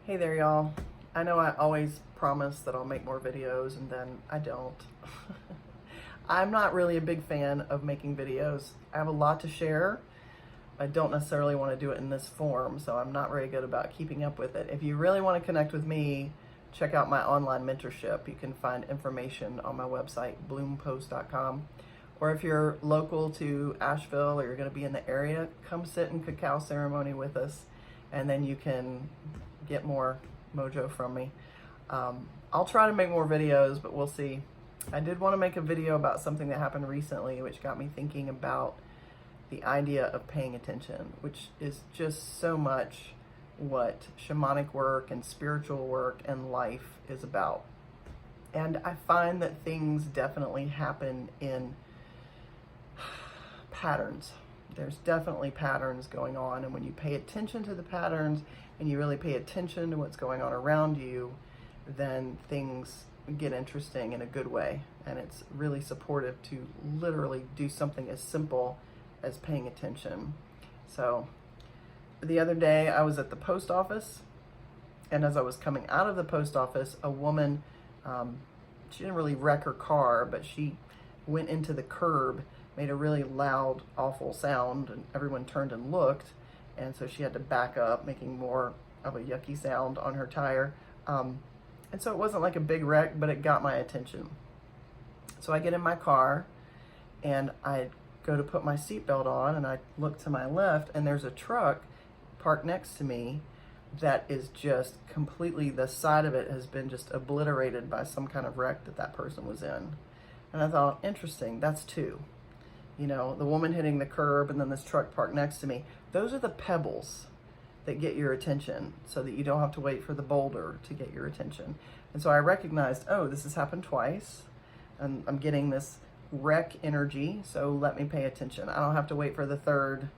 Hey there, y'all. I know I always promise that I'll make more videos and then I don't. I'm not really a big fan of making videos. I have a lot to share. I don't necessarily want to do it in this form, so I'm not very good about keeping up with it. If you really want to connect with me, check out my online mentorship. You can find information on my website, bloompost.com. Or if you're local to Asheville or you're going to be in the area, come sit in cacao ceremony with us, and then you can get more mojo from me. I'll try to make more videos, but we'll see. I did want to make a video about something that happened recently, which got me thinking about the idea of paying attention, which is just so much what shamanic work and spiritual work and life is about. And I find that things definitely happen in patterns. There's definitely patterns going on, and when you pay attention to the patterns and you really pay attention to what's going on around you, then things get interesting in a good way. And it's really supportive to literally do something as simple as paying attention. So the other day I was at the post office, and as I was coming out of the post office, a woman, she didn't really wreck her car, but she went into the curb, made a really loud, awful sound, and everyone turned and looked, and so she had to back up, making more of a yucky sound on her tire. And so it wasn't like a big wreck, but it got my attention. So I get in my car, and I go to put my seatbelt on, and I look to my left, and there's a truck parked next to me that is just completely, the side of it has been just obliterated by some kind of wreck that person was in. And I thought, interesting, that's two. You know, the woman hitting the curb and then this truck parked next to me. Those are the pebbles that get your attention so that you don't have to wait for the boulder to get your attention. And so I recognized, oh, this has happened twice, and I'm getting this wreck energy, so let me pay attention. I don't have to wait for the third,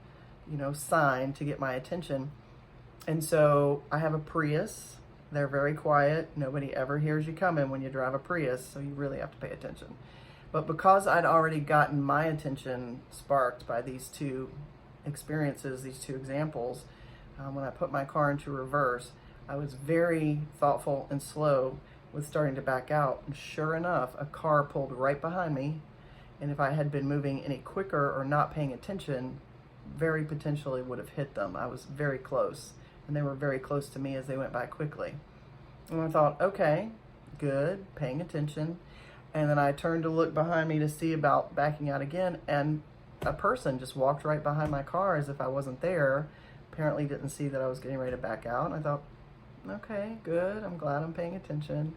sign to get my attention. And so I have a Prius. They're very quiet. Nobody ever hears you coming when you drive a Prius, so you really have to pay attention. But because I'd already gotten my attention sparked by these two experiences, these two examples, when I put my car into reverse, I was very thoughtful and slow with starting to back out. And sure enough, a car pulled right behind me. And if I had been moving any quicker or not paying attention, very potentially would have hit them. I was very close, and they were very close to me as they went by quickly. And I thought, okay, good, paying attention. And then I turned to look behind me to see about backing out again, and a person just walked right behind my car as if I wasn't there. Apparently didn't see that I was getting ready to back out. And I thought, okay, good, I'm glad I'm paying attention.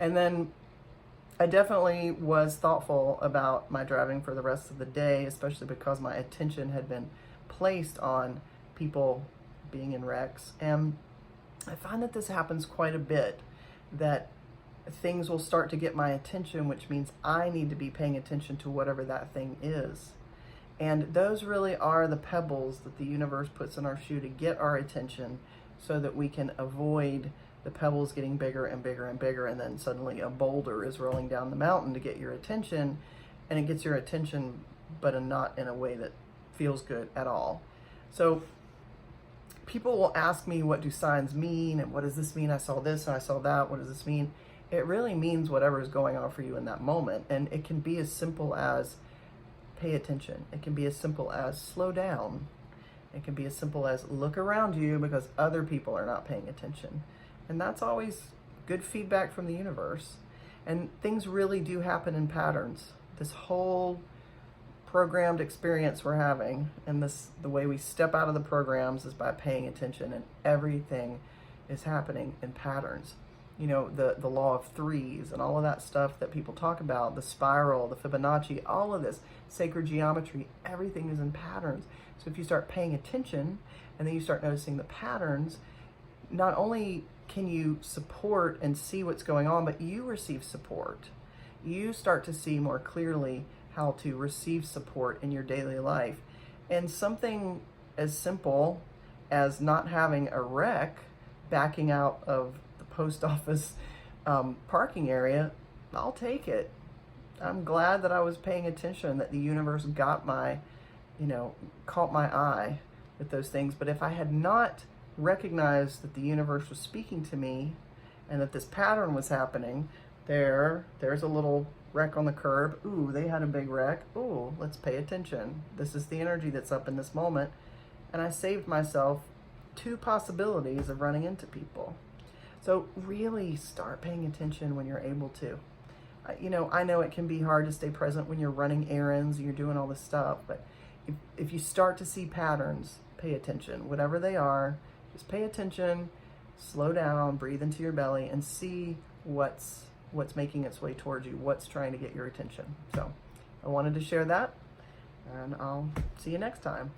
And then I definitely was thoughtful about my driving for the rest of the day, especially because my attention had been placed on people being in wrecks. And I find that this happens quite a bit, that things will start to get my attention, which means I need to be paying attention to whatever that thing is. And those really are the pebbles that the universe puts in our shoe to get our attention so that we can avoid the pebbles getting bigger and bigger and bigger, and then suddenly a boulder is rolling down the mountain to get your attention, and it gets your attention, but not in a way that feels good at all. So people will ask me, what do signs mean? And what does this mean? I saw this and I saw that. What does this mean? It really means whatever is going on for you in that moment. And it can be as simple as pay attention. It can be as simple as slow down. It can be as simple as look around you because other people are not paying attention. And that's always good feedback from the universe. And things really do happen in patterns. This whole programmed experience we're having, and the way we step out of the programs is by paying attention, and everything is happening in patterns. The law of threes and all of that stuff that people talk about, the spiral, the Fibonacci, all of this, sacred geometry, everything is in patterns. So if you start paying attention and then you start noticing the patterns, not only can you support and see what's going on, but you receive support. You start to see more clearly how to receive support in your daily life. And something as simple as not having a wreck backing out of post office parking area, I'll take it. I'm glad that I was paying attention, that the universe got caught my eye with those things. But if I had not recognized that the universe was speaking to me and that this pattern was happening. There's a little wreck on the curb. Ooh, they had a big wreck. Ooh, let's pay attention. This is the energy that's up in this moment. And I saved myself 2 possibilities of running into people. So really start paying attention when you're able to. I know it can be hard to stay present when you're running errands and you're doing all this stuff, but if you start to see patterns, pay attention. Whatever they are, just pay attention, slow down, breathe into your belly, and see what's making its way towards you, what's trying to get your attention. So I wanted to share that, and I'll see you next time.